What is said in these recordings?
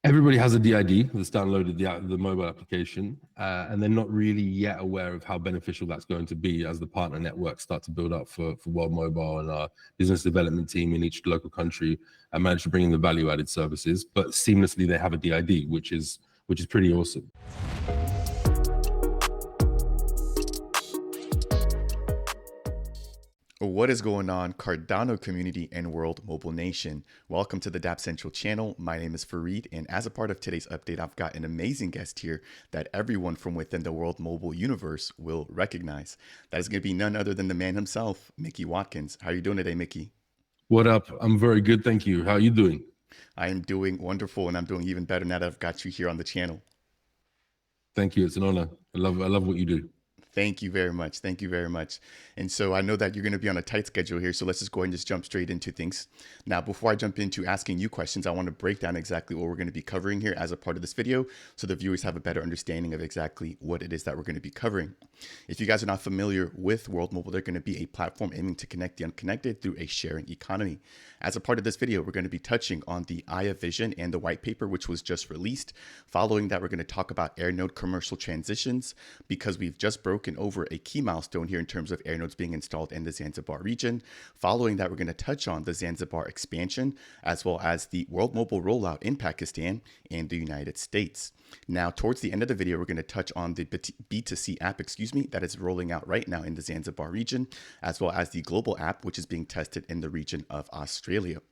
Everybody has a DID that's downloaded the mobile application, and they're not really yet aware of how beneficial that's going to be as the partner networks start to build up for World Mobile and our business development team in each local country and manage to bring in the value-added services. But seamlessly, they have a DID, which is pretty awesome. What is going on, Cardano community and World Mobile Nation? Welcome to the Dapp Central channel. My name is Fareed, and as a part of today's update, I've got an amazing guest here that everyone from within the World Mobile universe will recognize. That is going to be none other than the man himself, Micky Watkins. How are you doing today, Micky? What up? I'm very good, thank you. How are you doing? I am doing wonderful, and I'm doing even better now that I've got you here on the channel. Thank you. It's an honor. I love what you do. Thank you very much. Thank you very much. And so I know that you're going to be on a tight schedule here, so let's just go ahead and just jump straight into things. Now, before I jump into asking you questions, I want to break down exactly what we're going to be covering here as a part of this video so the viewers have a better understanding of exactly what it is that we're going to be covering. If you guys are not familiar with World Mobile, they're going to be a platform aiming to connect the unconnected through a sharing economy. As a part of this video, we're going to be touching on the Vision and the white paper, which was just released. Following that, we're going to talk about Airnode commercial transitions because we've just broken over a key milestone here in terms of Airnodes being installed in the Zanzibar region. Following that, we're going to touch on the Zanzibar Expansion, as well as the World Mobile rollout in Pakistan and the United States. Now, towards the end of the video, we're going to touch on the B2C app, that is rolling out right now in the Zanzibar region, as well as the global app, which is being tested in the region of Australia.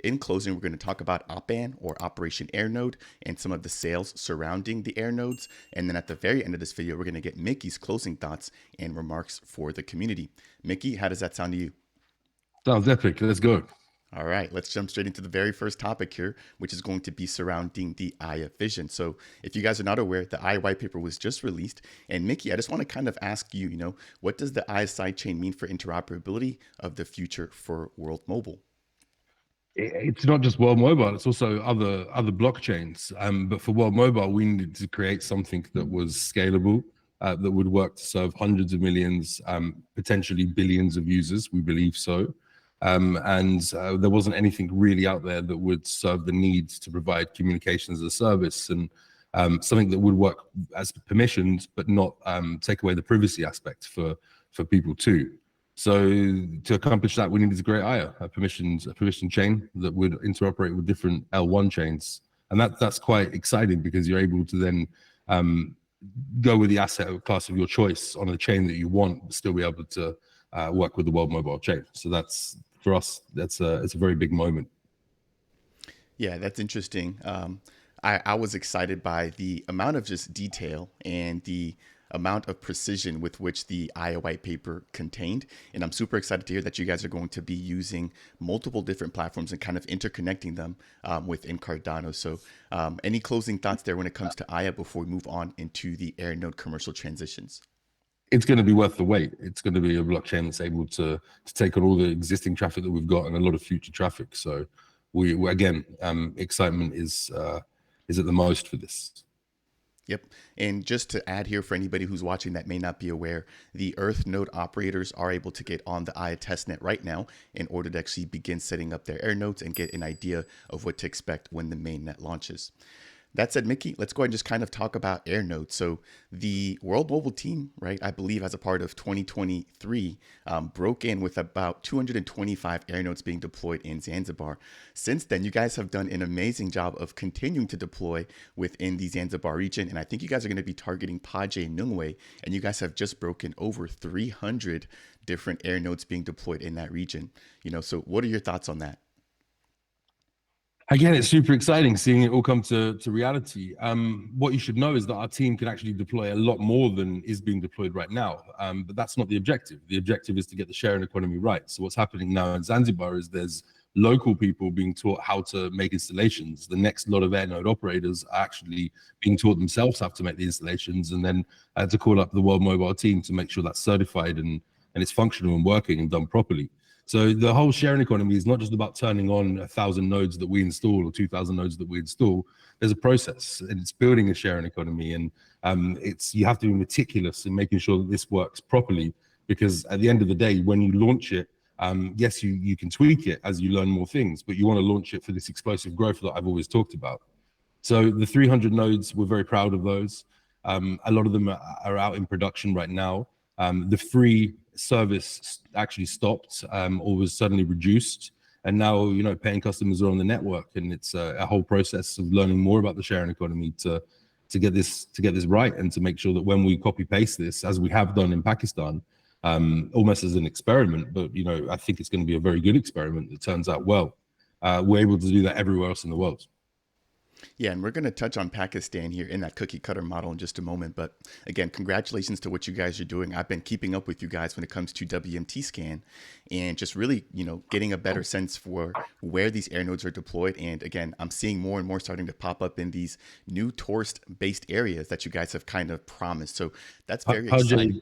In closing, we're going to talk about OPAN or Operation Airnode and some of the sales surrounding the Airnodes. And then at the very end of this video, we're going to get Micky's closing thoughts and remarks for the community. Micky, how does that sound to you? Sounds epic. Let's go. All right, let's jump straight into the very first topic here, which is going to be surrounding the Vision. So if you guys are not aware, the white paper was just released. And Micky, I just want to kind of ask you, what does the sidechain mean for interoperability of the future for World Mobile? It's not just World Mobile, it's also other blockchains. But for World Mobile, we needed to create something that was scalable, that would work to serve hundreds of millions, potentially billions of users, we believe so. There wasn't anything really out there that would serve the needs to provide communications as a service and something that would work as permissioned, but not take away the privacy aspect for people too. So to accomplish that, we needed to create a permission chain that would interoperate with different L1 chains. And that's quite exciting because you're able to then go with the asset class of your choice on a chain that you want, but still be able to work with the World Mobile chain. So that's, for us, it's a very big moment. Yeah, that's interesting. I was excited by the amount of just detail and the amount of precision with which the white paper contained. And I'm super excited to hear that you guys are going to be using multiple different platforms and kind of interconnecting them within Cardano. So any closing thoughts there when it comes to before we move on into the Airnode commercial transitions? It's going to be worth the wait. It's going to be a blockchain that's able to take on all the existing traffic that we've got and a lot of future traffic. So we again, excitement is at the most for this. Yep. And just to add here for anybody who's watching that may not be aware, the Earth node operators are able to get on the testnet right now in order to actually begin setting up their Airnodes and get an idea of what to expect when the mainnet launches. That said, Micky, let's go ahead and just kind of talk about Airnode. So the World Mobile team, right, I believe as a part of 2023, broke in with about 225 Airnodes being deployed in Zanzibar. Since then, you guys have done an amazing job of continuing to deploy within the Zanzibar region. And I think you guys are going to be targeting Paje and Nungwe, and you guys have just broken over 300 different Airnodes being deployed in that region. So what are your thoughts on that? Again, it's super exciting seeing it all come to reality. What you should know is that our team can actually deploy a lot more than is being deployed right now. But that's not the objective. The objective is to get the sharing economy right. So what's happening now in Zanzibar is there's local people being taught how to make installations. The next lot of Airnode operators are actually being taught themselves how to make the installations, and then to call up the World Mobile team to make sure that's certified and it's functional and working and done properly. So the whole sharing economy is not just about turning on 1,000 nodes that we install or 2,000 nodes that we install. There's a process, and it's building a sharing economy, and you have to be meticulous in making sure that this works properly, because at the end of the day, when you launch it, yes, you can tweak it as you learn more things, but you want to launch it for this explosive growth that I've always talked about. So the 300 nodes, we're very proud of those. A lot of them are out in production right now. The free service actually stopped or was suddenly reduced. And now, paying customers are on the network, and it's a whole process of learning more about the sharing economy to get this right, and to make sure that when we copy paste this, as we have done in Pakistan, almost as an experiment, but I think it's going to be a very good experiment that turns out well. We're able to do that everywhere else in the world. Yeah, and we're going to touch on Pakistan here in that cookie cutter model in just a moment. But again, congratulations to what you guys are doing. I've been keeping up with you guys when it comes to WMT Scan, and just really, getting a better sense for where these Airnodes are deployed. And again, I'm seeing more and more starting to pop up in these new tourist-based areas that you guys have kind of promised. So that's very exciting.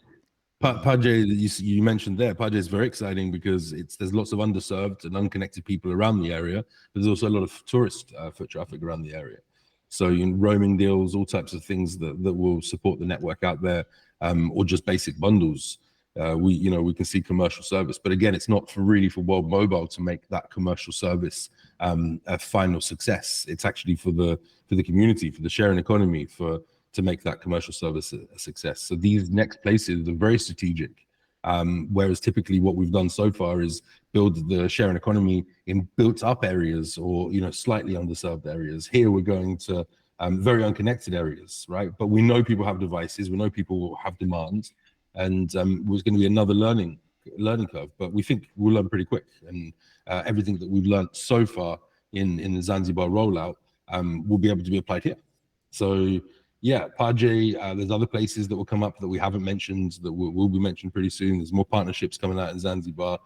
Pajay, that you mentioned there, Pajay is very exciting because there's lots of underserved and unconnected people around the area, but there's also a lot of tourist foot traffic around the area. So roaming deals, all types of things that will support the network out there, or just basic bundles. We can see commercial service, but again, it's not really for World Mobile to make that commercial service a final success. It's actually for the community, for the sharing economy, to make that commercial service a success. So these next places are very strategic, whereas typically what we've done so far is build the sharing economy in built up areas, or slightly underserved areas. Here we're going to very unconnected areas, right? But we know people have devices, we know people will have demands, and there's going to be another learning curve, but we think we'll learn pretty quick. And everything that we've learned so far in the Zanzibar rollout will be able to be applied here. So yeah, Pajay, there's other places that will come up that we haven't mentioned that will be mentioned pretty soon. There's more partnerships coming out in Zanzibar.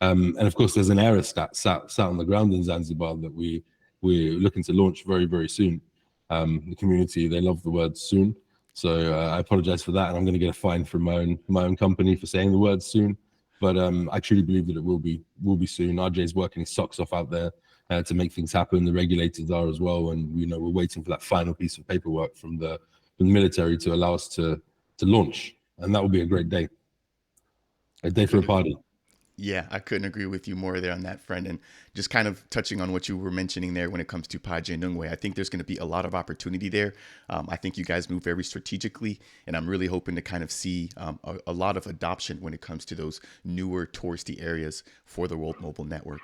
And of course, there's an aerostat sat on the ground in Zanzibar that we're looking to launch very, very soon. The community, they love the word soon. So I apologize for that. And I'm going to get a fine from my own company for saying the word soon. But I truly believe that it will be soon. RJ's working his socks off out there to make things happen. The regulators are as well, and we're waiting for that final piece of paperwork from the military to allow us to launch, and that will be a great day, a day for a party. Yeah, I couldn't agree with you more there on that front. And just kind of touching on what you were mentioning there when it comes to Pajay and Nungwe, I think there's going to be a lot of opportunity there. I think you guys move very strategically, and I'm really hoping to kind of see a lot of adoption when it comes to those newer touristy areas for the World Mobile Network.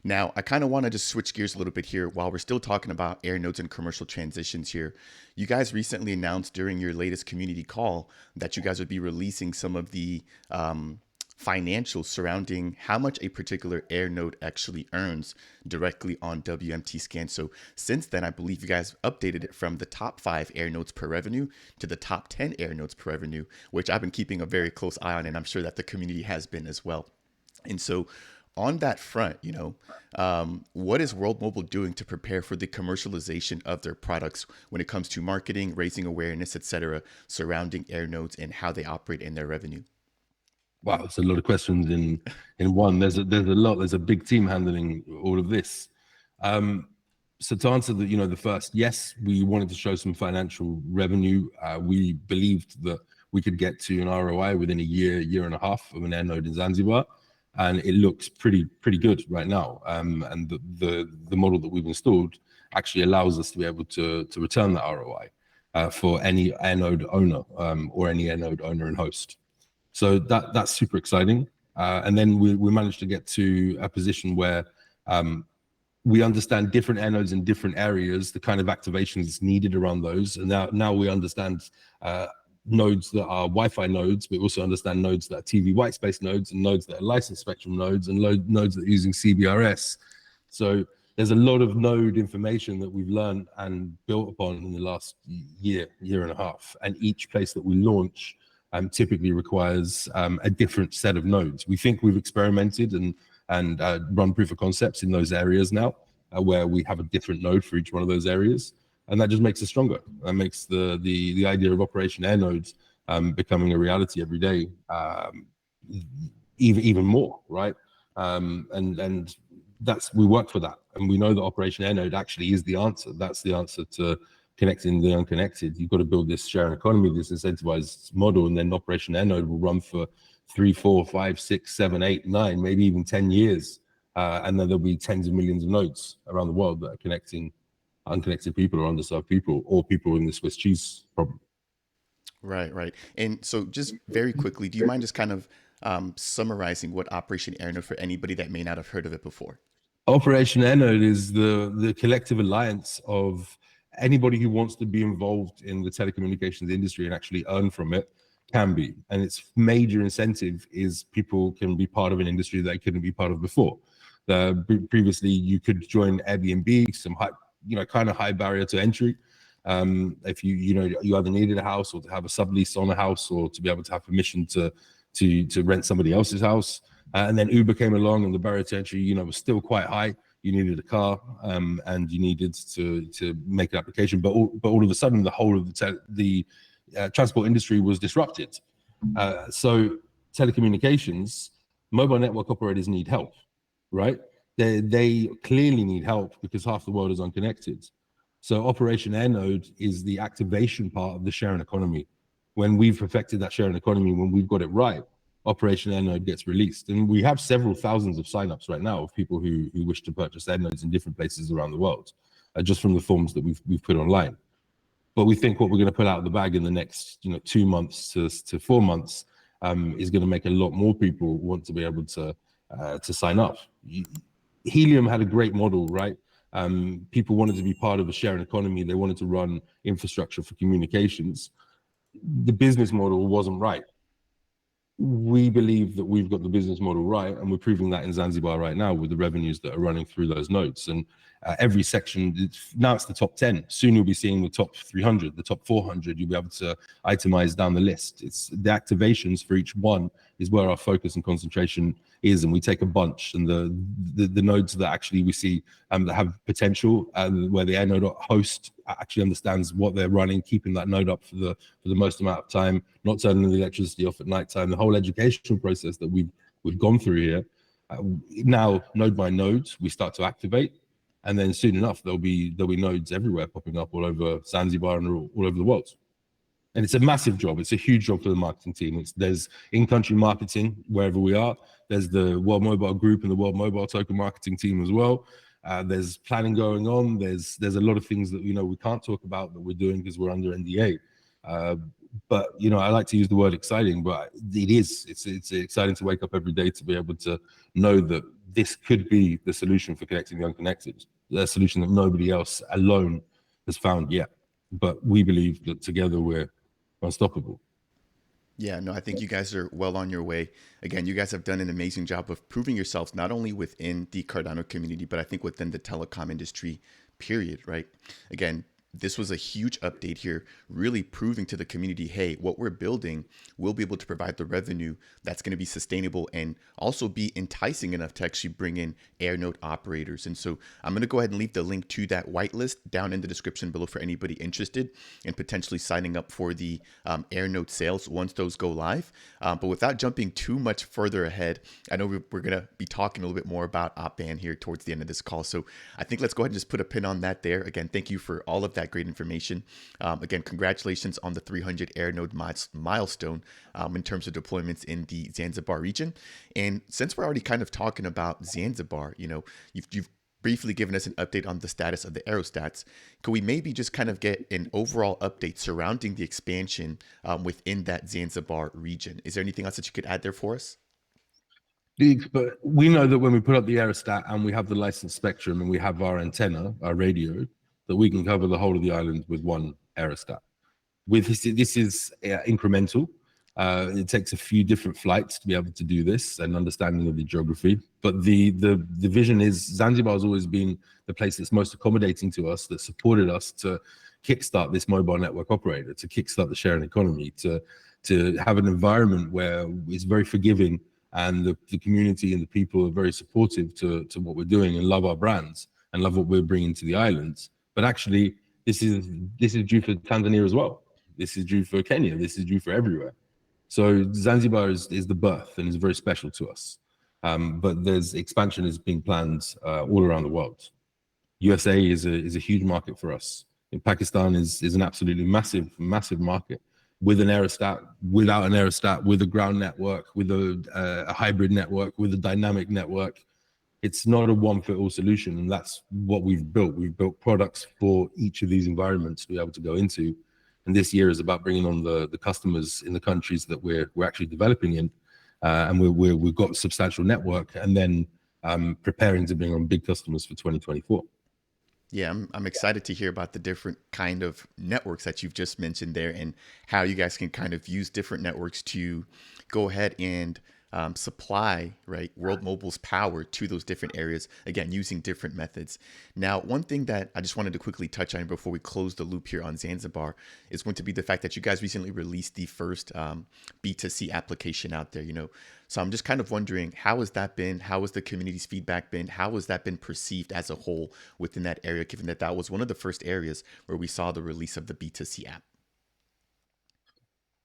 Now, I kind of want to just switch gears a little bit here while we're still talking about Airnodes and commercial transitions here. You guys recently announced during your latest community call that you guys would be releasing some of the financials surrounding how much a particular Airnode actually earns directly on WMT Scan. So since then, I believe you guys updated it from the top 5 Airnodes per revenue to the top 10 Airnodes per revenue, which I've been keeping a very close eye on, and I'm sure that the community has been as well. And so on that front, what is World Mobile doing to prepare for the commercialization of their products when it comes to marketing, raising awareness, etc., surrounding Airnodes and how they operate in their revenue? Wow, it's a lot of questions in one. There's a big team handling all of this. So to answer the first, yes, we wanted to show some financial revenue. We believed that we could get to an ROI within a year and a half of an Airnode in Zanzibar, and it looks pretty good right now. And the model that we've installed actually allows us to be able to return that ROI for any Airnode owner or any Airnode owner and host. So that's super exciting. And then we managed to get to a position where we understand different Airnodes in different areas, the kind of activations needed around those. And now we understand nodes that are Wi-Fi nodes. We also understand nodes that are TV white space nodes, and nodes that are licensed spectrum nodes, and nodes that are using CBRS. So there's a lot of node information that we've learned and built upon in the last year and a half. And each place that we launch typically requires a different set of nodes. We think we've experimented and run proof of concepts in those areas now, where we have a different node for each one of those areas, and that just makes us stronger. That makes the idea of Operation Airnodes becoming a reality every day even more, right? And we work for that, and we know that Operation Airnode actually is the answer. That's the answer to connecting the unconnected. You've got to build this sharing economy, this incentivized model, and then Operation Airnode will run for 3, 4, 5, 6, 7, 8, 9, maybe even 10 years. And then there'll be tens of millions of nodes around the world that are connecting unconnected people or underserved people or people in the Swiss cheese problem. Right, right. And so just very quickly, do you mind just kind of summarizing what Operation Airnode for anybody that may not have heard of it before? Operation Airnode is the collective alliance of anybody who wants to be involved in the telecommunications industry and actually earn from it can be. And its major incentive is people can be part of an industry they couldn't be part of before. Previously, you could join Airbnb, some high, kind of high barrier to entry. If you either needed a house or to have a sublease on a house or to be able to have permission to rent somebody else's house. And then Uber came along, and the barrier to entry, was still quite high. You needed a car, and you needed to make an application. But all of a sudden, the whole of the transport industry was disrupted. So telecommunications, mobile network operators need help, right? They clearly need help because half the world is unconnected. So Operation Airnode is the activation part of the sharing economy. When we've perfected that sharing economy, when we've got it right, Operation Airnode gets released. And we have several thousands of signups right now of people who wish to purchase Airnodes in different places around the world, just from the forms that we've put online. But we think what we're going to put out of the bag in the next 2 months to 4 months is going to make a lot more people want to be able to sign up. Helium had a great model, right? People wanted to be part of a sharing economy. They wanted to run infrastructure for communications. The business model wasn't right. We believe that we've got the business model right, and we're proving that in Zanzibar right now with the revenues that are running through those nodes. And every section, now it's the top 10. Soon you'll be seeing the top 300, the top 400. You'll be able to itemize down the list. It's the activations for each one is where our focus and concentration is, and we take a bunch. And the nodes that actually we see that have potential, where the Airnode host actually understands what they're running, keeping that node up for the most amount of time, not turning the electricity off at nighttime. The whole educational process that we've gone through here. Now, node by node, we start to activate, and then soon enough there'll be nodes everywhere popping up all over Zanzibar and all over the world. And it's a massive job. It's a huge job for the marketing team. There's in-country marketing wherever we are. There's the World Mobile Group and the World Mobile Token marketing team as well. There's planning going on. There's a lot of things that we can't talk about that we're doing because we're under NDA. But I like to use the word exciting, but it's exciting to wake up every day to be able to know that this could be the solution for connecting the unconnected, a solution that nobody else alone has found yet. But we believe that together we're unstoppable. Yeah, no, I think you guys are well on your way. Again, you guys have done an amazing job of proving yourselves not only within the Cardano community, but I think within the telecom industry, period, right? Again, this was a huge update here, really proving to the community, hey, what we're building will be able to provide the revenue that's going to be sustainable and also be enticing enough to actually bring in Airnode operators. And so I'm going to go ahead and leave the link to that whitelist down in the description below for anybody interested in potentially signing up for the Airnode sales once those go live. But without jumping too much further ahead, I know we're going to be talking a little bit more about OpBan here towards the end of this call. So I think let's go ahead and just put a pin on that there. Again, thank you for all of that great information. Again, congratulations on the 300 Airnode milestone in terms of deployments in the Zanzibar region. And since we're already kind of talking about Zanzibar, you've briefly given us an update on the status of the aerostats. Could we maybe just kind of get an overall update surrounding the expansion within that Zanzibar region? Is there anything else that you could add there for us? But we know that when we put up the aerostat and we have the licensed spectrum and we have our antenna, our radio, that we can cover the whole of the island with one aerostat. This is incremental. It takes a few different flights to be able to do this and understanding of the geography. But the vision is Zanzibar has always been the place that's most accommodating to us, that supported us to kickstart this mobile network operator, to kickstart the sharing economy, to have an environment where it's very forgiving and the community and the people are very supportive to what we're doing and love our brands and love what we're bringing to the islands. But actually, this is due for Tanzania as well. This is due for Kenya. This is due for everywhere. So Zanzibar is the birth and is very special to us. But there's expansion is being planned all around the world. USA is a huge market for us. In Pakistan is an absolutely massive market with an aerostat, without an aerostat, with a ground network, with a hybrid network, with a dynamic network. It's not a one-fit-all solution, and that's what we've built. We've built products for each of these environments to be able to go into. And this year is about bringing on the customers in the countries that we're actually developing in, and we've got a substantial network, and then preparing to bring on big customers for 2024. Yeah, I'm excited to hear about the different kind of networks that you've just mentioned there, and how you guys can kind of use different networks to go ahead and supply, right, World Mobile's power to those different areas, again, using different methods. Now, one thing that I just wanted to quickly touch on before we close the loop here on Zanzibar is going to be the fact that you guys recently released the first B2C application out there, So I'm just kind of wondering, how has that been? How has the community's feedback been? How has that been perceived as a whole within that area, given that that was one of the first areas where we saw the release of the B2C app?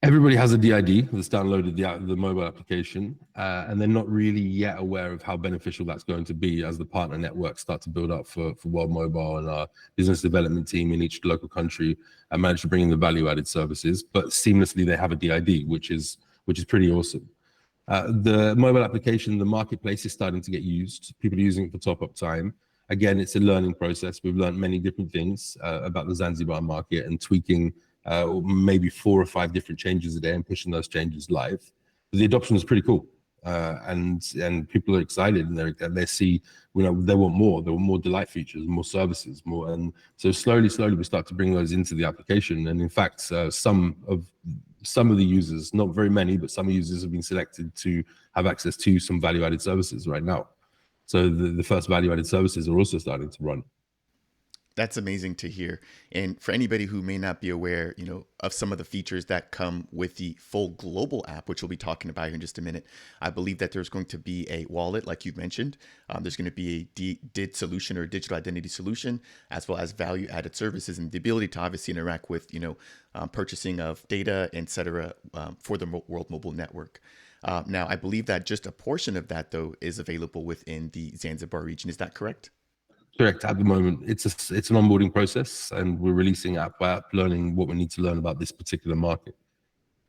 Everybody has a DID that's downloaded the mobile application, and they're not really yet aware of how beneficial that's going to be as the partner networks start to build up for World Mobile, and our business development team in each local country and manage to bring in the value-added services. But seamlessly, they have a DID, which is pretty awesome. The mobile application, the marketplace is starting to get used. People are using it for top-up time. Again, it's a learning process. We've learned many different things about the Zanzibar market, and tweaking maybe 4 or 5 different changes a day and pushing those changes live. But the adoption is pretty cool, and people are excited, and they see, they want more. They want more delight features, more services, more. And so slowly we start to bring those into the application. And in fact, some of the users, not very many, but some users have been selected to have access to some value-added services right now. So the first value-added services are also starting to run. That's amazing to hear. And for anybody who may not be aware, of some of the features that come with the full global app, which we'll be talking about here in just a minute, I believe that there's going to be a wallet, like you've mentioned. There's going to be a DID solution, or digital identity solution, as well as value-added services, and the ability to obviously interact with, purchasing of data, etc., for the World Mobile network. Now, I believe that just a portion of that, though, is available within the Zanzibar region. Is that correct? Correct. At the moment, it's an onboarding process, and we're releasing app by app, learning what we need to learn about this particular market.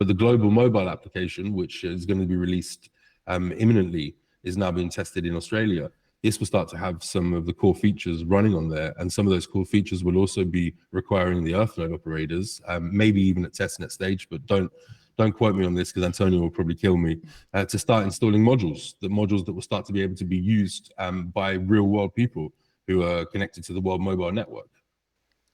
But the global mobile application, which is going to be released imminently, is now being tested in Australia. This will start to have some of the core features running on there, and some of those core features will also be requiring the Earthnode operators, maybe even at testnet stage, but don't quote me on this, because Antonio will probably kill me, to start installing modules that will start to be able to be used by real world people who are connected to the World Mobile network.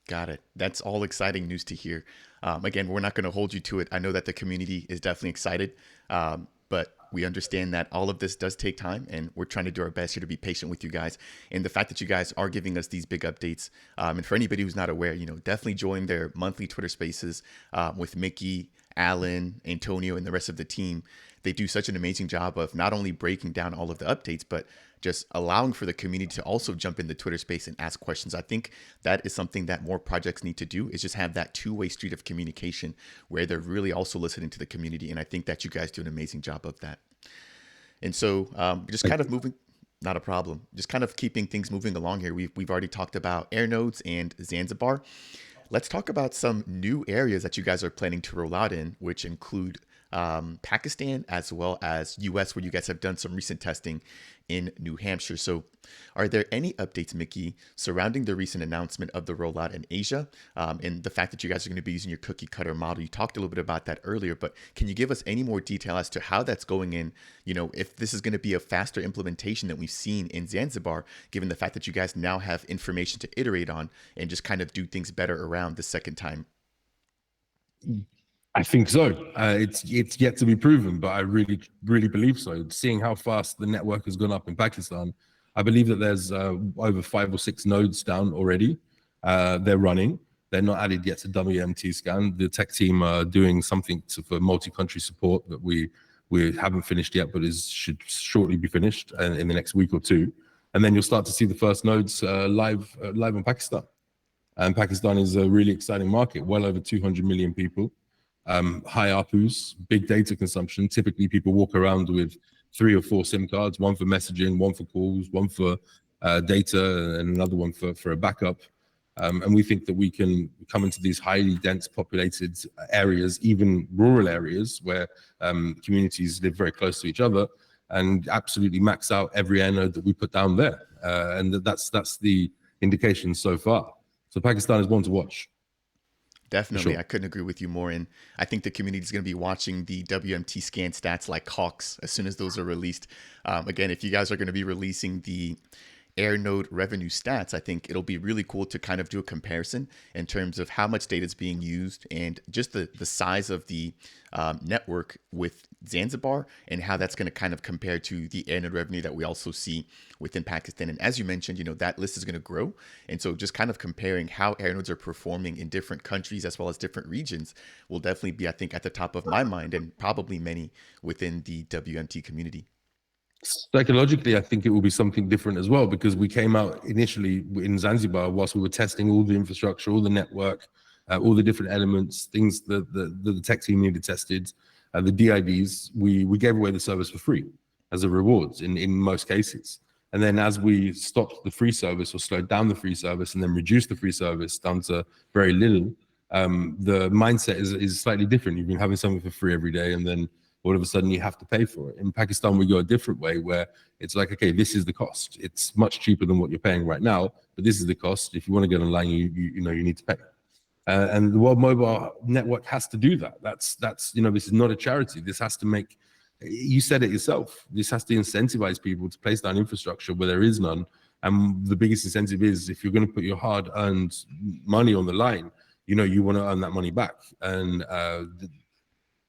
Got it. That's all exciting news to hear. Again, we're not going to hold you to it. I know that the community is definitely excited, but we understand that all of this does take time, and we're trying to do our best here to be patient with you guys. And the fact that you guys are giving us these big updates, and for anybody who's not aware, definitely join their monthly Twitter Spaces with Micky, Alan, Antonio, and the rest of the team. They do such an amazing job of not only breaking down all of the updates, but just allowing for the community to also jump in the Twitter space and ask questions. I think that is something that more projects need to do, is just have that two-way street of communication where they're really also listening to the community. And I think that you guys do an amazing job of that. And so just kind of moving, not a problem, just kind of keeping things moving along here. We've already talked about Airnodes and Zanzibar. Let's talk about some new areas that you guys are planning to roll out in, which include Pakistan, as well as U.S, where you guys have done some recent testing in New Hampshire. So are there any updates, Micky, surrounding the recent announcement of the rollout in Asia, and the fact that you guys are going to be using your cookie cutter model? You talked a little bit about that earlier, but can you give us any more detail as to how that's going in, if this is going to be a faster implementation than we've seen in Zanzibar, given the fact that you guys now have information to iterate on and just kind of do things better around the second time? I think so. It's yet to be proven, but I really believe so. Seeing how fast the network has gone up in Pakistan, I believe that there's over 5 or 6 nodes down already. They're running. They're not added yet to WMT scan. The tech team are doing something for multi-country support that we haven't finished yet, but should shortly be finished in the next week or two. And then you'll start to see the first nodes live in Pakistan. And Pakistan is a really exciting market. Well over 200 million people. High ARPUs, big data consumption. Typically, people walk around with 3 or 4 SIM cards, one for messaging, one for calls, one for data, and another one for a backup. And we think that we can come into these highly dense populated areas, even rural areas where communities live very close to each other, and absolutely max out every Airnode that we put down there. And that's the indication so far. So Pakistan is one to watch. Definitely. Sure. I couldn't agree with you more. And I think the community is going to be watching the WMT scan stats like hawks as soon as those are released. Again, if you guys are going to be releasing the Airnode revenue stats, I think it'll be really cool to kind of do a comparison in terms of how much data is being used and just the size of the network with Zanzibar and how that's going to kind of compare to the Airnode revenue that we also see within Pakistan. And as you mentioned, that list is going to grow. And so just kind of comparing how Airnodes are performing in different countries as well as different regions will definitely be, I think, at the top of my mind and probably many within the WMT community. Psychologically, I think it will be something different as well, because we came out initially in Zanzibar whilst we were testing all the infrastructure, all the network, all the different elements, things that the tech team needed tested, the DIDs. We gave away the service for free as a reward in most cases. And then as we stopped the free service or slowed down the free service and then reduced the free service down to very little, the mindset is slightly different. You've been having something for free every day, and then all of a sudden you have to pay for it. In Pakistan, we go a different way where it's like, okay, this is the cost. It's much cheaper than what you're paying right now, but this is the cost. If you want to get online, you need to pay. And the World Mobile Network has to do that. That's this is not a charity. This has to make, you said it yourself, this has to incentivize people to place down infrastructure where there is none. And the biggest incentive is if you're going to put your hard-earned money on the line, you want to earn that money back. And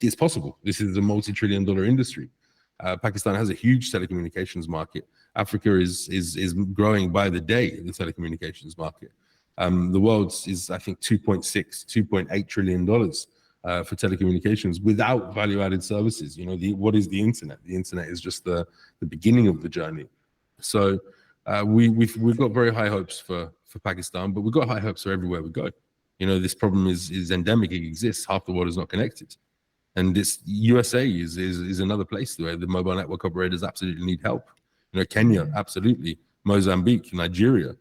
it's possible. This is a multi-trillion-dollar industry. Pakistan has a huge telecommunications market. Africa is growing by the day, the telecommunications market. The world's is, I think, $2.8 trillion for telecommunications without value-added services. What is the internet? The internet is just the beginning of the journey. So we've got very high hopes for Pakistan, but we've got high hopes for everywhere we go. This problem is endemic. It exists. Half the world is not connected. And this USA is another place where the mobile network operators absolutely need help. Kenya, absolutely. Mozambique, Nigeria.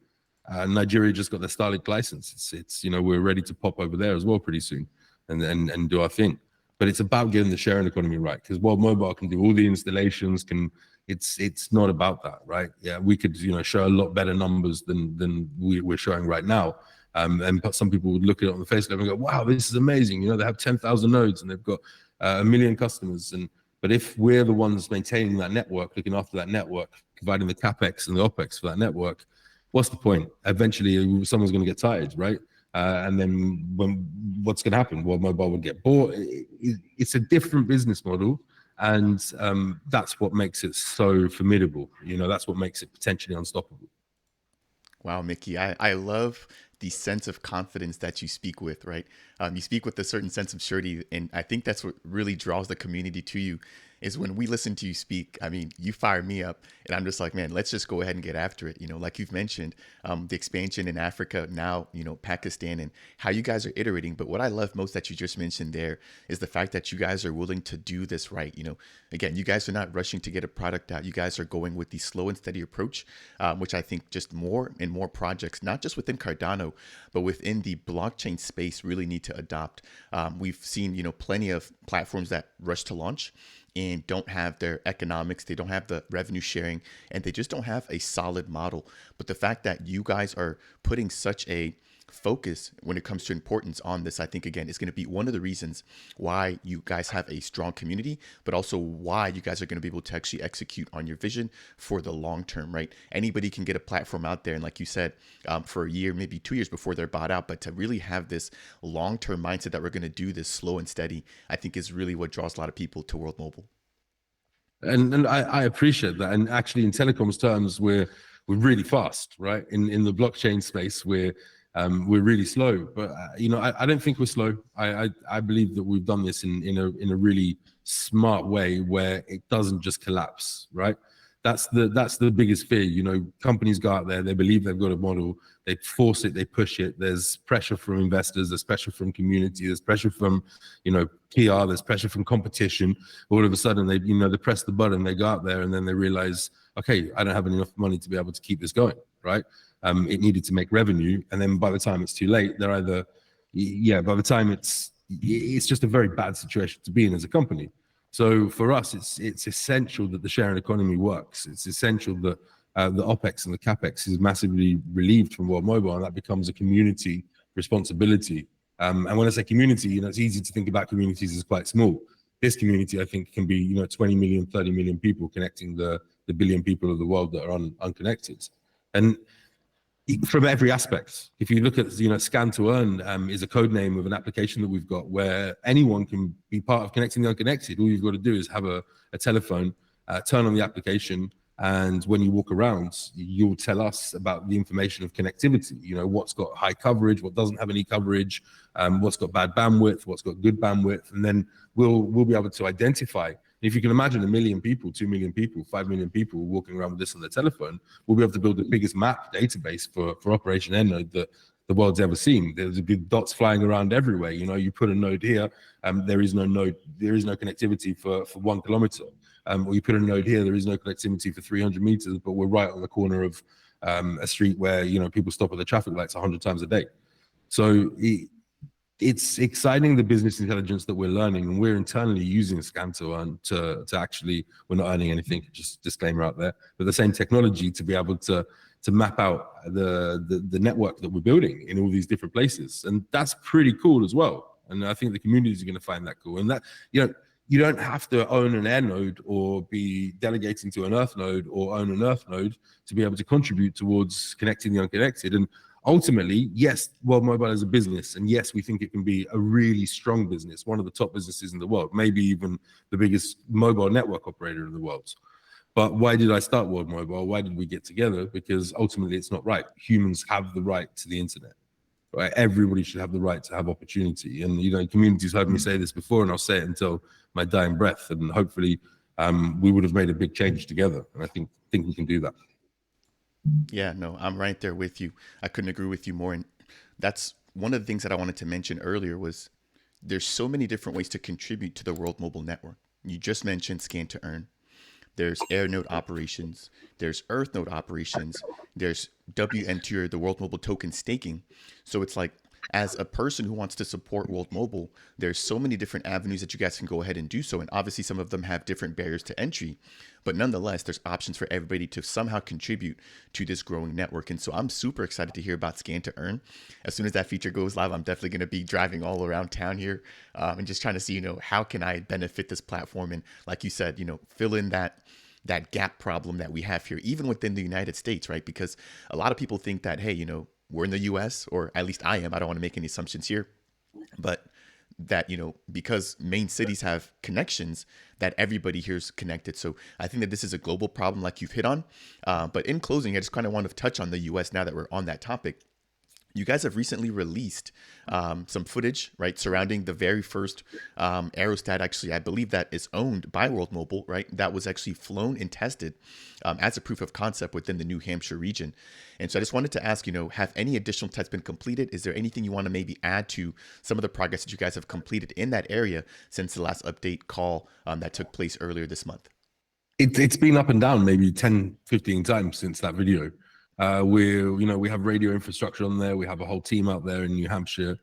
Nigeria just got their Starlink license. It's we're ready to pop over there as well pretty soon and do our thing. But it's about getting the sharing economy right, because World Mobile can do all the installations, it's not about that, right? Yeah, we could show a lot better numbers than we're showing right now. And some people would look at it on the face level and go, wow, this is amazing. They have 10,000 nodes and they've got 1 million customers. But if we're the ones maintaining that network, looking after that network, providing the CapEx and the OpEx for that network, what's the point? Eventually, someone's going to get tired, right? And then what's going to happen? Well, mobile will get bought. It's a different business model. And that's what makes it so formidable. That's what makes it potentially unstoppable. Wow, Micky, I love the sense of confidence that you speak with, right? You speak with a certain sense of surety, and I think that's what really draws the community to you, is when we listen to you speak. I mean, you fire me up, and I'm just like, man, let's just go ahead and get after it. Like you've mentioned, the expansion in Africa, now, Pakistan, and how you guys are iterating. But what I love most that you just mentioned there is the fact that you guys are willing to do this right. Again, you guys are not rushing to get a product out. You guys are going with the slow and steady approach, which I think just more and more projects, not just within Cardano, but within the blockchain space, really need to adopt. We've seen, plenty of platforms that rush to launch and don't have their economics, they don't have the revenue sharing, and they just don't have a solid model. But the fact that you guys are putting such a focus when it comes to importance on this, I think, again, is going to be one of the reasons why you guys have a strong community, but also why you guys are going to be able to actually execute on your vision for the long term, right? Anybody can get a platform out there, and like you said, for a year, maybe 2 years before they're bought out, but to really have this long-term mindset that we're going to do this slow and steady, I think is really what draws a lot of people to World Mobile. And I appreciate that. And actually, in telecoms terms, we're really fast, right? In the blockchain space, we're really slow. But I don't think we're slow. I believe that we've done this in a really smart way where it doesn't just collapse, right? That's the biggest fear. Companies go out there, they believe they've got a model, they force it, they push it. There's pressure from investors, there's pressure from community, there's pressure from PR, there's pressure from competition. All of a sudden they press the button, they go out there, and then they realize, okay, I don't have enough money to be able to keep this going, right? It needed to make revenue, and then by the time it's too late, they're either, by the time it's just a very bad situation to be in as a company. So for us, it's essential that the sharing economy works. It's essential that the OPEX and the CAPEX is massively relieved from World Mobile, and that becomes a community responsibility. And when I say community, it's easy to think about communities as quite small. This community, I think, can be 20 million, 30 million people connecting the billion people of the world that are unconnected. And from every aspect, if you look at Scan to Earn is a code name of an application that we've got where anyone can be part of connecting the unconnected. All you've got to do is have a telephone, turn on the application, and when you walk around, you'll tell us about the information of connectivity. What's got high coverage, what doesn't have any coverage, what's got bad bandwidth, what's got good bandwidth, and then we'll be able to identify. If you can imagine 1 million people, 2 million people, 5 million people walking around with this on their telephone, we'll be able to build the biggest map database for Operation Airnode that the world's ever seen. There's big dots flying around everywhere. You put a node here, there is no connectivity for 1 kilometer. Or you put a node here, there is no connectivity for 300 meters, but we're right on the corner of a street where people stop at the traffic lights 100 times a day. So it's exciting, the business intelligence that we're learning, and we're internally using Scan to Earn to actually, we're not earning anything, just disclaimer out there, but the same technology to be able to map out the network that we're building in all these different places. And that's pretty cool as well. And I think the communities are going to find that cool. And that, you don't have to own an Airnode or be delegating to an Earth node or own an Earth node to be able to contribute towards connecting the unconnected. And ultimately, yes, World Mobile is a business, and yes, we think it can be a really strong business, one of the top businesses in the world, maybe even the biggest mobile network operator in the world. But why did I start World Mobile? Why did we get together? Because ultimately it's not right. Humans have the right to the internet, right? Everybody should have the right to have opportunity. And, communities heard me say this before, and I'll say it until my dying breath. And hopefully we would have made a big change together. And I think we can do that. Yeah, no, I'm right there with you. I couldn't agree with you more. And that's one of the things that I wanted to mention earlier was there's so many different ways to contribute to the World Mobile Network. You just mentioned Scan to Earn. There's Airnode operations. There's Earthnode operations. There's WNT, or the World Mobile Token staking. So it's like, as a person who wants to support World Mobile, there's so many different avenues that you guys can go ahead and do so. And obviously some of them have different barriers to entry, but nonetheless, there's options for everybody to somehow contribute to this growing network. And so I'm super excited to hear about Scan to Earn. As soon as that feature goes live, I'm definitely going to be driving all around town here and just trying to see, how can I benefit this platform? And like you said, fill in that gap problem that we have here, even within the United States, right? Because a lot of people think that, hey, we're in the US, or at least I am. I don't want to make any assumptions here, but that, because main cities have connections, that everybody here is connected. So I think that this is a global problem like you've hit on. But in closing, I just kind of want to touch on the US now that we're on that topic. You guys have recently released some footage, right, surrounding the very first aerostat. Actually, I believe that is owned by World Mobile, right? That was actually flown and tested as a proof of concept within the New Hampshire region. And so I just wanted to ask, have any additional tests been completed? Is there anything you want to maybe add to some of the progress that you guys have completed in that area since the last update call that took place earlier this month? It's been up and down maybe 10, 15 times since that video. We have radio infrastructure on there. We have a whole team out there in New Hampshire.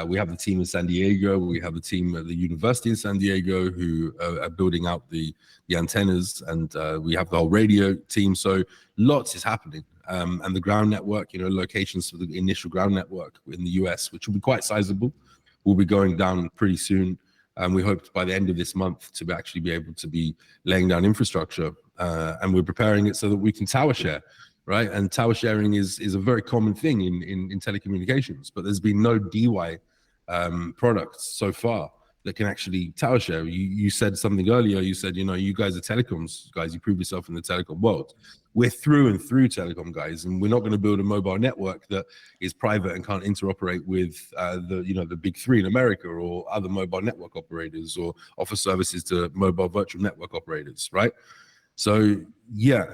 We have the team in San Diego. We have the team at the university in San Diego who are building out the antennas, and we have the whole radio team. So lots is happening. And the ground network, locations for the initial ground network in the US, which will be quite sizable, will be going down pretty soon. And we hope by the end of this month to actually be able to be laying down infrastructure. And we're preparing it so that we can tower share. Right, and tower sharing is a very common thing in telecommunications, but there's been no DY products so far that can actually tower share. You said something earlier. You said, you guys are telecoms guys. You prove yourself in the telecom world. We're through and through telecom guys, and we're not going to build a mobile network that is private and can't interoperate with the big three in America or other mobile network operators, or offer services to mobile virtual network operators. Right, so yeah.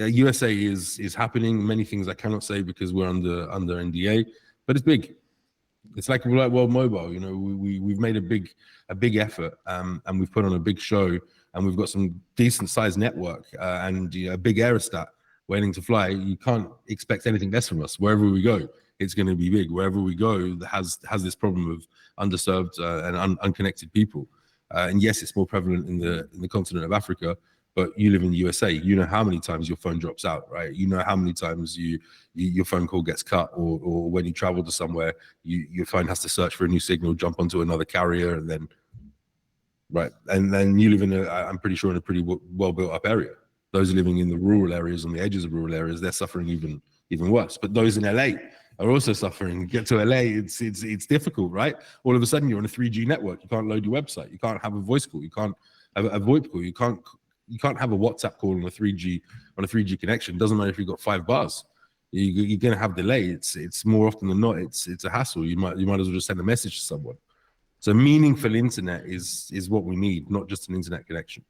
USA is happening. Many things I cannot say because we're under NDA, but it's big. It's like World Mobile. We've made a big effort, and we've put on a big show, and we've got some decent sized network and a big aerostat waiting to fly. You can't expect anything less from us. Wherever we go, it's going to be big. Wherever we go, that has this problem of underserved and unconnected people. And yes, it's more prevalent in the continent of Africa, but you live in the USA. You know how many times your phone drops out, right? You know how many times your phone call gets cut, or when you travel to somewhere, your phone has to search for a new signal, jump onto another carrier, and then right. And then you live in I'm pretty sure in a pretty well built up area. Those living in the rural areas, on the edges of rural areas, they're suffering even worse. But those in LA are also suffering. Get to LA, it's difficult, right? All of a sudden you're on a 3G network. You can't load your website. You can't have a voice call. You can't have a VoIP call. You can't have a WhatsApp call on a 3G connection. Doesn't matter if you've got 5 bars. You're gonna have delay. It's more often than not, it's a hassle. You might as well just send a message to someone. So meaningful internet is what we need, not just an internet connection.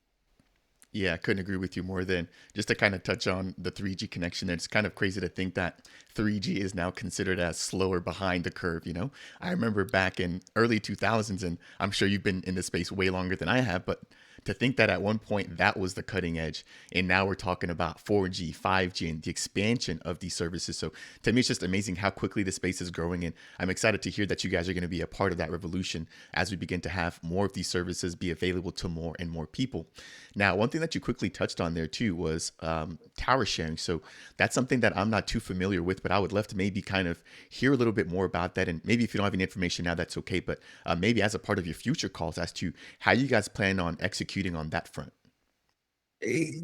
Yeah, I couldn't agree with you more. Than just to kind of touch on the 3G connection. It's kind of crazy to think that 3G is now considered as slower behind the curve. I remember back in early 2000s, and I'm sure you've been in this space way longer than I have, but to think that at one point that was the cutting edge, and now we're talking about 4G, 5G, and the expansion of these services. So to me, it's just amazing how quickly the space is growing, and I'm excited to hear that you guys are going to be a part of that revolution as we begin to have more of these services be available to more and more people. Now, one thing that you quickly touched on there too was tower sharing. So that's something that I'm not too familiar with, but I would love to maybe kind of hear a little bit more about that. And maybe if you don't have any information now, that's okay. But maybe as a part of your future calls as to how you guys plan on executing on that front.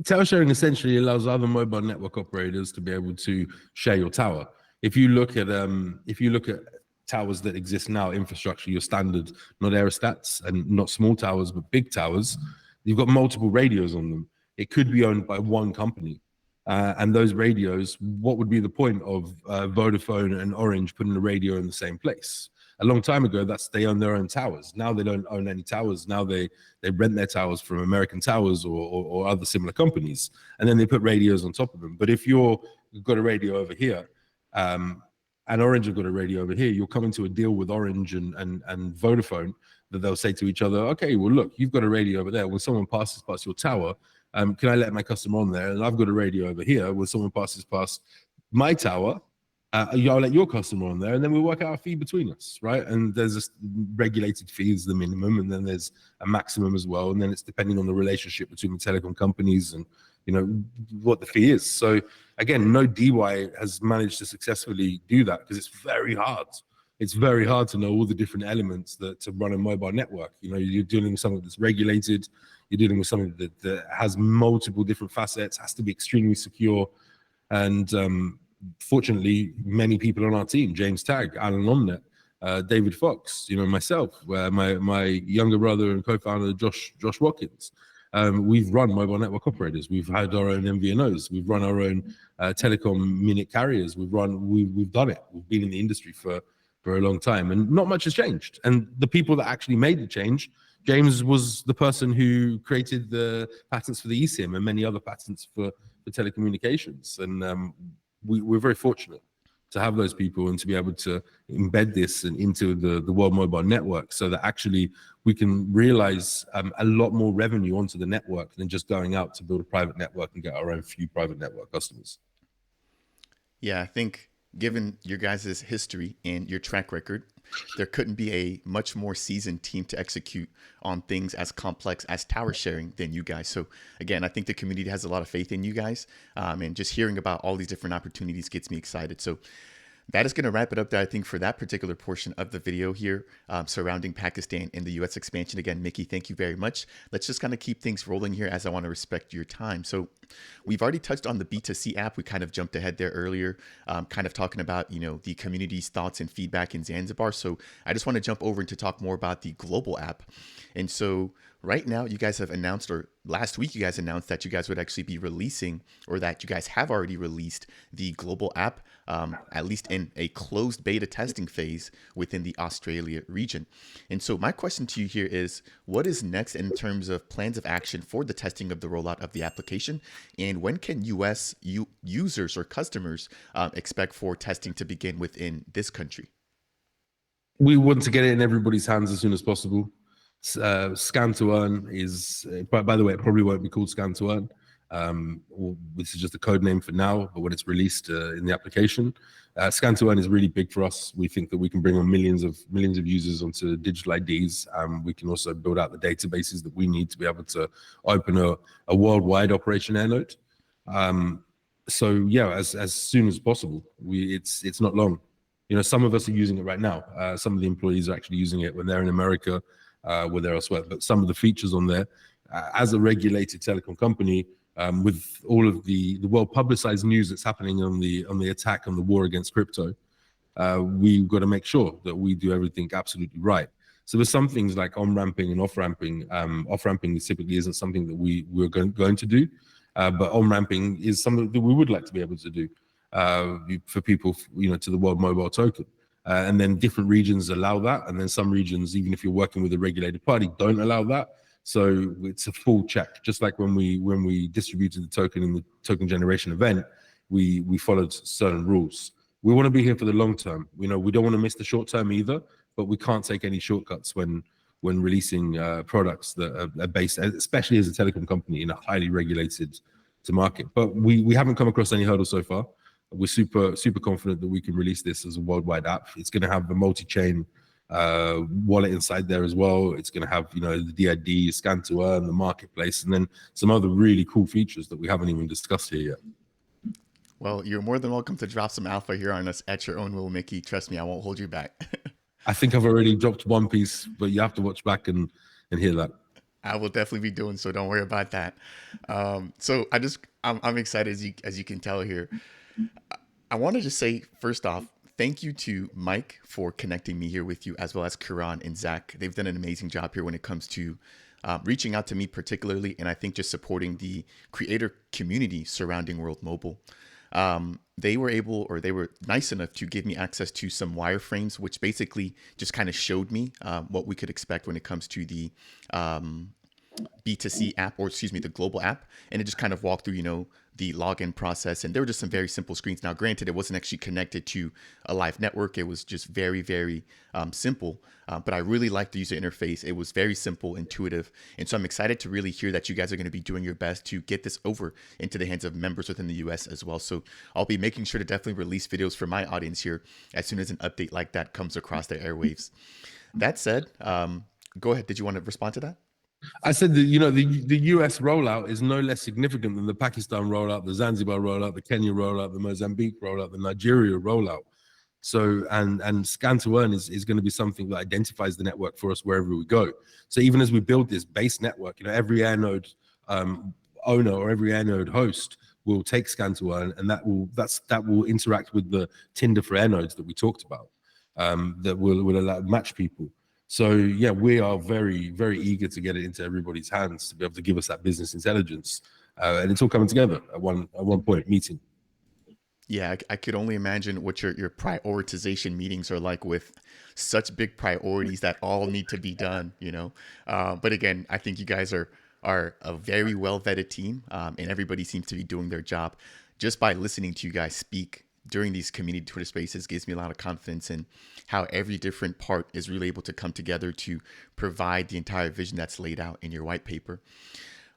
Tower sharing essentially allows other mobile network operators to be able to share your tower. If you look at towers that exist now, infrastructure, your standard, not aerostats and not small towers, but big towers, you've got multiple radios on them. It could be owned by one company. And those radios, what would be the point of Vodafone and Orange putting a radio in the same place? A long time ago, they own their own towers. Now they don't own any towers. Now they rent their towers from American Towers or other similar companies, and then they put radios on top of them. But if you've got a radio over here, and Orange have got a radio over here, you'll come into a deal with Orange and Vodafone that they'll say to each other, okay, well, look, you've got a radio over there. When someone passes past your tower, can I let my customer on there? And I've got a radio over here. When someone passes past my tower, I'll let your customer on there, and then we'll work out a fee between us, right? And there's a regulated fee is the minimum, and then there's a maximum as well, and then it's depending on the relationship between the telecom companies and what the fee is. So again, no DY has managed to successfully do that because it's very hard. It's very hard to know all the different elements to run a mobile network. You're dealing with something that's regulated. You're dealing with something that has multiple different facets, has to be extremely secure, and fortunately, many people on our team, James Tagg, Alan Omnet, David Fox, myself, my younger brother and co-founder, Josh Watkins. We've run mobile network operators. We've had our own MVNOs. We've run our own telecom minute carriers. We've done it. We've been in the industry for a long time, and not much has changed. And the people that actually made the change, James was the person who created the patents for the eSIM and many other patents for telecommunications. And we're very fortunate to have those people and to be able to embed this into the World Mobile Network so that actually we can realize a lot more revenue onto the network than just going out to build a private network and get our own few private network customers. Yeah, I think given your guys' history and your track record, there couldn't be a much more seasoned team to execute on things as complex as tower sharing than you guys. So again, I think the community has a lot of faith in you guys, and just hearing about all these different opportunities gets me excited. So that is going to wrap it up there, I think, for that particular portion of the video here surrounding Pakistan and the U.S. expansion. Again, Micky, thank you very much. Let's just kind of keep things rolling here as I want to respect your time. So we've already touched on the B2C app. We kind of jumped ahead there earlier, kind of talking about, the community's thoughts and feedback in Zanzibar. So I just want to jump over and to talk more about the global app. And so right now you guys have announced, or last week you guys announced that you guys would actually be releasing, or that you guys have already released the global app, at least in a closed beta testing phase within the Australia region. And so my question to you here is, what is next in terms of plans of action for the testing of the rollout of the application? And when can US users or customers expect for testing to begin within this country? We want to get it in everybody's hands as soon as possible. Scan to earn is, by the way, it probably won't be called scan to earn. This is just a code name for now, but when it's released in the application, Scan to Earn is really big for us. We think that we can bring on millions of users onto digital IDs. We can also build out the databases that we need to be able to open a worldwide operation Airnode. So yeah, as soon as possible. It's not long. Some of us are using it right now. Some of the employees are actually using it when they're in America, when they're elsewhere. But some of the features on there, as a regulated telecom company, with all of the well-publicized news that's happening on the attack, on the war against crypto, we've got to make sure that we do everything absolutely right. So there's some things like on-ramping and off-ramping. Off-ramping typically isn't something that we're going to do, but on-ramping is something that we would like to be able to do for people, to the World Mobile Token. And then different regions allow that, and then some regions, even if you're working with a regulated party, don't allow that. So it's a full check. Just like when we distributed the token in the token generation event, we followed certain rules. We want to be here for the long term. We don't want to miss the short term either, but we can't take any shortcuts when releasing products that are based, especially as a telecom company, in a highly regulated to market. But we haven't come across any hurdles so far. We're super confident that we can release this as a worldwide app. It's going to have a multi-chain wallet inside there as well. It's going to have the DID, Scan to Earn, the marketplace, and then some other really cool features that we haven't even discussed here yet. Well, you're more than welcome to drop some alpha here on us at your own will, Micky. Trust me, I won't hold you back. I think I've already dropped one piece, but you have to watch back and hear that. I will definitely be doing so. Don't worry about that. So I'm excited as you can tell here. I want to just say, first off, thank you to Mike for connecting me here with you, as well as Kiran and Zach. They've done an amazing job here when it comes to reaching out to me particularly, and I think just supporting the creator community surrounding World Mobile. They were nice enough to give me access to some wireframes, which basically just kind of showed me what we could expect when it comes to the B2C app, or excuse me, the global app. And it just kind of walked through, the login process. And there were just some very simple screens. Now, granted, it wasn't actually connected to a live network. It was just very, very simple. But I really liked the user interface. It was very simple, intuitive. And so I'm excited to really hear that you guys are going to be doing your best to get this over into the hands of members within the US as well. So I'll be making sure to definitely release videos for my audience here as soon as an update like that comes across the airwaves. That said, go ahead. Did you want to respond to that? I said that the U.S. rollout is no less significant than the Pakistan rollout, the Zanzibar rollout, the Kenya rollout, the Mozambique rollout, the Nigeria rollout. So and Scan to Earn is going to be something that identifies the network for us wherever we go. So even as we build this base network, every Airnode owner or every Airnode host will take Scan to Earn, and that will interact with the Tinder for Airnodes that we talked about, that will allow match people. So yeah, we are very, very eager to get it into everybody's hands to be able to give us that business intelligence, and it's all coming together at one point meeting. Yeah, I could only imagine what your prioritization meetings are like with such big priorities that all need to be done. But again, I think you guys are a very well vetted team, and everybody seems to be doing their job. Just by listening to you guys speak during these community Twitter spaces gives me a lot of confidence in how every different part is really able to come together to provide the entire vision that's laid out in your white paper.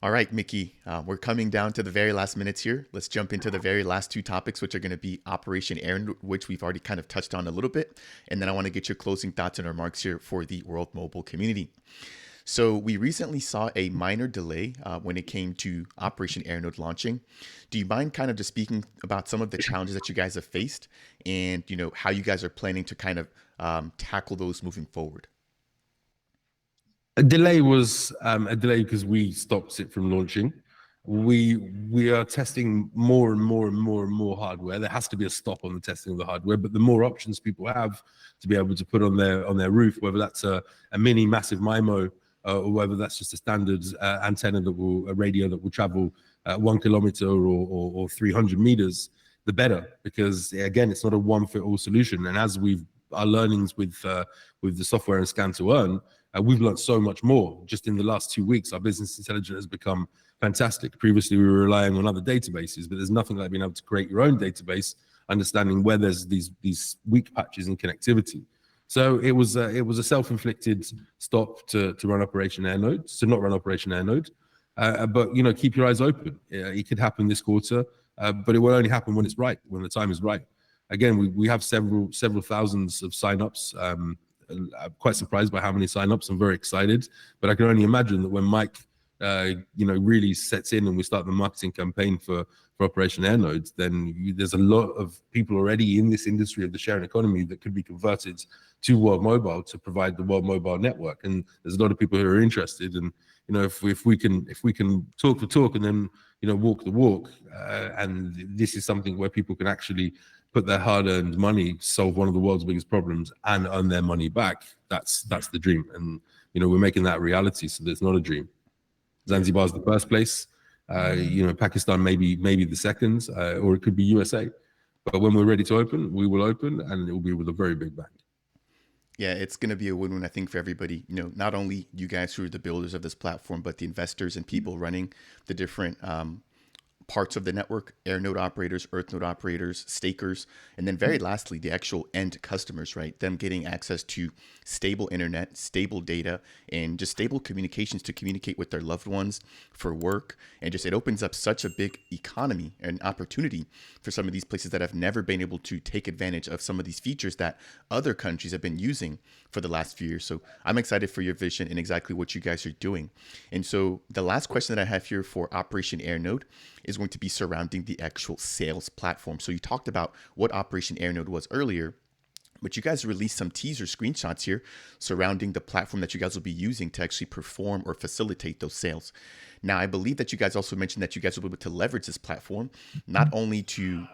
All right, Micky, we're coming down to the very last minutes here. Let's jump into the very last two topics, which are going to be Operation Airnode, which we've already kind of touched on a little bit. And then I want to get your closing thoughts and remarks here for the World Mobile community. So we recently saw a minor delay when it came to Operation Airnode launching. Do you mind kind of just speaking about some of the challenges that you guys have faced and, how you guys are planning to kind of tackle those moving forward? A delay was a delay because we stopped it from launching. We are testing more and more hardware. There has to be a stop on the testing of the hardware, but the more options people have to be able to put on their roof, whether that's a mini massive MIMO, or whether that's just a standard antenna a radio that will travel 1 kilometer or 300 meters, the better, because again, it's not a one-fit-all solution. And as our learnings with the software and Scan to Earn, we've learned so much more. Just in the last 2 weeks, our business intelligence has become fantastic. Previously, we were relying on other databases, but there's nothing like being able to create your own database, understanding where there's these weak patches in connectivity. So it was a self-inflicted stop to run Operation Airnode, to not run Operation Airnode. But keep your eyes open. It could happen this quarter, but it will only happen when it's right, when the time is right. Again, we have several thousands of signups. I'm quite surprised by how many signups. I'm very excited, but I can only imagine that when Mike, really sets in and we start the marketing campaign for Operation Airnode, then there's a lot of people already in this industry of the sharing economy that could be converted to World Mobile to provide the World Mobile network. And there's a lot of people who are interested. And if we can talk the talk and then walk the walk, and this is something where people can actually put their hard-earned money, solve one of the world's biggest problems, and earn their money back. That's the dream, and we're making that a reality. So there's not a dream. Zanzibar is the first place. Pakistan maybe the second, or it could be USA. But when we're ready to open, we will open, and it will be with a very big bang. Yeah, it's going to be a win-win, I think, for everybody. Not only you guys who are the builders of this platform, but the investors and people running the different parts of the network, Airnode operators, EarthNode operators, stakers, and then very lastly, the actual end customers, right? Them getting access to stable internet, stable data, and just stable communications to communicate with their loved ones for work. And just it opens up such a big economy and opportunity for some of these places that have never been able to take advantage of some of these features that other countries have been using for the last few years. So I'm excited for your vision and exactly what you guys are doing. And so the last question that I have here for Operation Airnode is going to be surrounding the actual sales platform. So you talked about what Operation Airnode was earlier, but you guys released some teaser screenshots here surrounding the platform that you guys will be using to actually perform or facilitate those sales. Now, I believe that you guys also mentioned that you guys will be able to leverage this platform not only to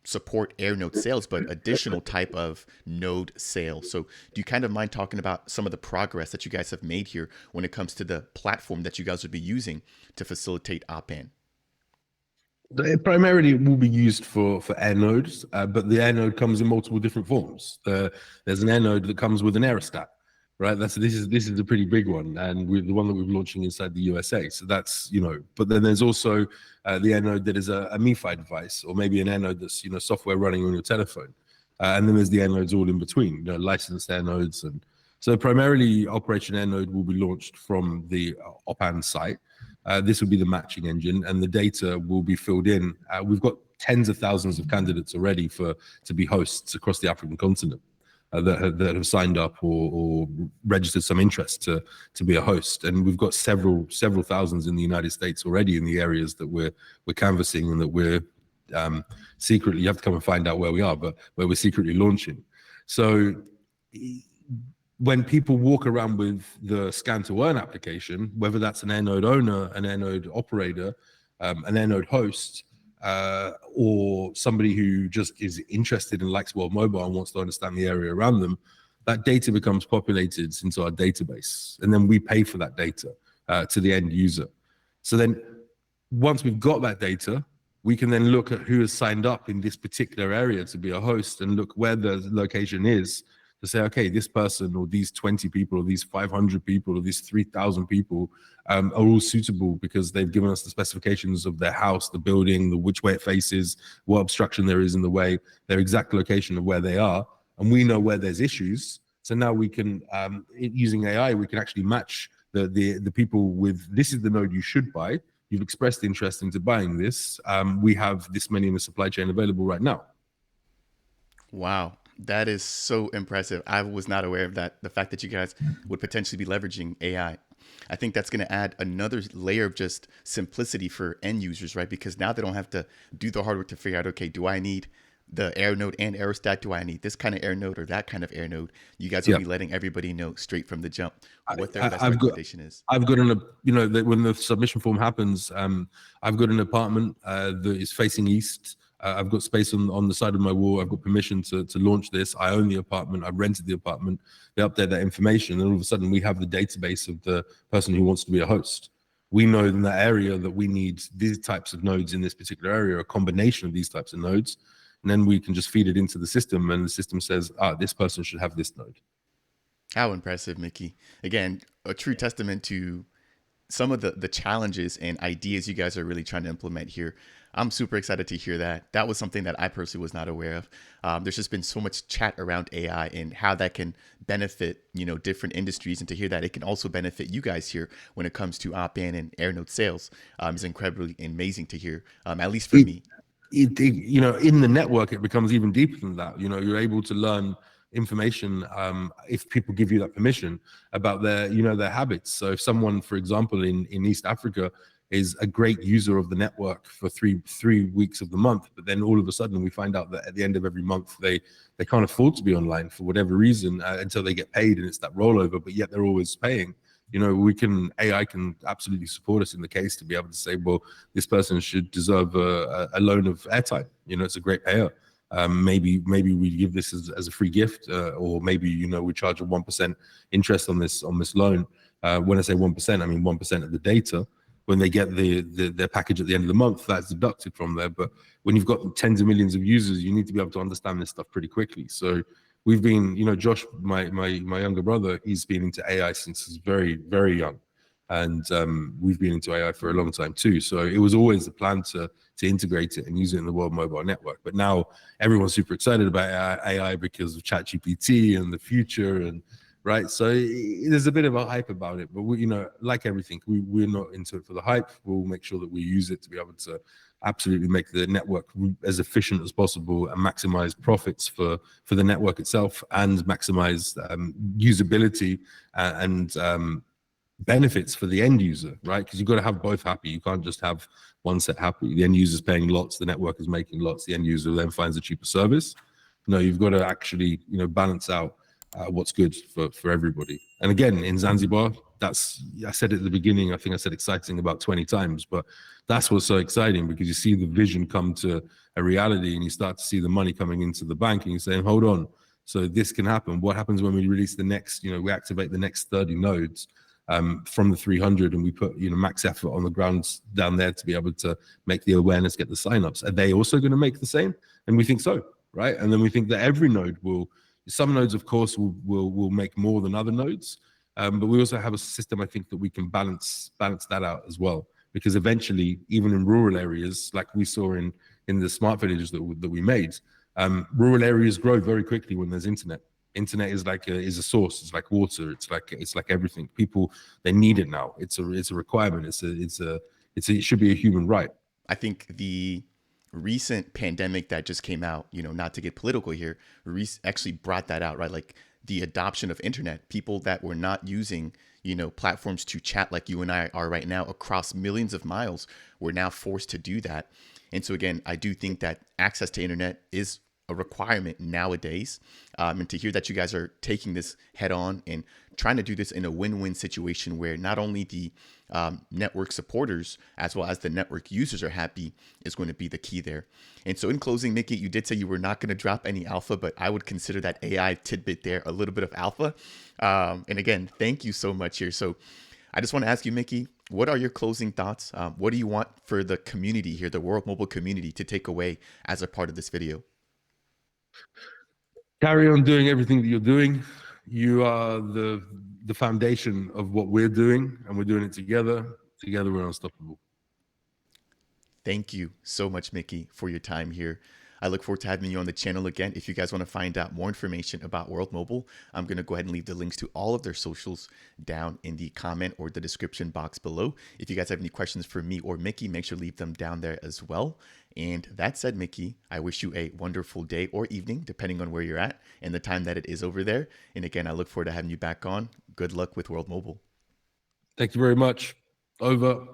support Airnode sales, but additional type of node sales. So do you kind of mind talking about some of the progress that you guys have made here when it comes to the platform that you guys will be using to facilitate OPAN? Primarily, it will be used for Airnodes, but the Airnode comes in multiple different forms. There's an Airnode that comes with an aerostat, right? This is a pretty big one, and the one that we're launching inside the USA. So that's But then there's also the Airnode that is a MiFi device, or maybe an Airnode that's software running on your telephone, and then there's the Airnodes all in between, licensed Airnodes. And so primarily, Operation Airnode will be launched from the OPAN site. This will be the matching engine, and the data will be filled in. We've got tens of thousands of candidates already to be hosts across the African continent that have signed up or registered some interest to be a host, and we've got several thousands in the United States already in the areas that we're canvassing and that we're secretly. You have to come and find out where we are, but where we're secretly launching. So when people walk around with the scan to earn application, whether that's an Airnode owner, an Airnode operator, an Airnode host, or somebody who just is interested and likes World Mobile and wants to understand the area around them, that data becomes populated into our database. And then we pay for that data to the end user. So then once we've got that data, we can then look at who has signed up in this particular area to be a host and look where the location is, to say, okay, this person or these 20 people or these 500 people or these 3,000 people are all suitable because they've given us the specifications of their house, the building, which way it faces, what obstruction there is in the way, their exact location of where they are, and we know where there's issues. So now we can, using AI, we can actually match the people with, this is the node you should buy. You've expressed interest into buying this. We have this many in the supply chain available right now. Wow. That is so impressive. I was not aware of that. The fact that you guys would potentially be leveraging AI. I think that's going to add another layer of just simplicity for end users, right? Because now they don't have to do the hard work to figure out, okay, do I need the Airnode and Aerostat? Do I need this kind of Airnode or that kind of Airnode? You guys will be letting everybody know straight from the jump what their best recommendation is. I've got when the submission form happens, I've got an apartment that is facing east. I've got space on the side of my wall. I've got permission to launch this. I own the apartment. I've rented the apartment. They update that information, and all of a sudden we have the database of the person who wants to be a host. We know in that area that we need these types of nodes in this particular area, a combination of these types of nodes, and then we can just feed it into the system, and the system says, this person should have this node. How impressive, Micky. Again, a true testament to some of the challenges and ideas you guys are really trying to implement here. I'm super excited to hear that. That was something that I personally was not aware of. There's just been so much chat around AI and how that can benefit, different industries, and to hear that it can also benefit you guys here when it comes to op-in and Airnode sales is incredibly amazing to hear, at least for It, me. in the network, it becomes even deeper than that. You're able to learn information if people give you that permission about their habits. So if someone, for example, in East Africa is a great user of the network for three weeks of the month, but then all of a sudden we find out that at the end of every month they can't afford to be online for whatever reason until they get paid, and it's that rollover, but yet they're always paying. AI can absolutely support us in the case to be able to say, well, this person should deserve a loan of airtime. It's a great payer. Maybe we give this as a free gift, or maybe we charge a 1% interest on this loan. When I say 1%, I mean 1% of the data. When they get their package at the end of the month, that's deducted from there. But when you've got tens of millions of users, you need to be able to understand this stuff pretty quickly. So we've been, Josh, my younger brother, he's been into AI since he's very, very young. And we've been into AI for a long time too. So it was always the plan to integrate it and use it in the World Mobile Network. But now everyone's super excited about AI because of ChatGPT and the future, and right. So there's a bit of a hype about it. But we, like everything, we're not into it for the hype. We'll make sure that we use it to be able to absolutely make the network as efficient as possible and maximize profits for the network itself, and maximize usability and benefits for the end user, right? Because you've got to have both happy. You can't just have one set happy. The end user's paying lots, the network is making lots, the end user then finds a cheaper service. No, you've got to actually, balance out what's good for everybody. And again, in Zanzibar, I said it at the beginning, I think I said exciting about 20 times, but that's what's so exciting, because you see the vision come to a reality and you start to see the money coming into the bank, and you're saying, hold on, so this can happen. What happens when we release the next, we activate the next 30 nodes from the 300, and we put max effort on the ground down there to be able to make the awareness, get the signups? Are they also going to make the same? And we think so, right? And then we think that every node will. Some nodes, of course, will make more than other nodes, but we also have a system, I think, that we can balance that out as well. Because eventually, even in rural areas, like we saw in the smart villages that we made, rural areas grow very quickly when there's internet. Internet is like is a source. It's like water. It's like everything. People, they need it now. It's a requirement. It should be a human right. I think the recent pandemic that just came out, not to get political here, actually brought that out, right? Like the adoption of internet, people that were not using, platforms to chat like you and I are right now across millions of miles, were now forced to do that. And so again, I do think that access to internet is a requirement nowadays. And to hear that you guys are taking this head on and trying to do this in a win-win situation where not only the network supporters as well as the network users are happy is going to be the key there. And so in closing, Micky, you did say you were not going to drop any alpha, but I would consider that AI tidbit there a little bit of alpha. And again, thank you so much here. So I just want to ask you, Micky, what are your closing thoughts? What do you want for the community here, the World Mobile community, to take away as a part of this video? Carry on doing everything that you're doing. You are the foundation of what we're doing, and we're doing it together. Together, we're unstoppable. Thank you so much, Micky, for your time here. I look forward to having you on the channel again. If you guys want to find out more information about World Mobile, I'm going to go ahead and leave the links to all of their socials down in the comment or the description box below. If you guys have any questions for me or Micky, make sure to leave them down there as well. And that said, Micky, I wish you a wonderful day or evening, depending on where you're at and the time that it is over there. And again, I look forward to having you back on. Good luck with World Mobile. Thank you very much. Over.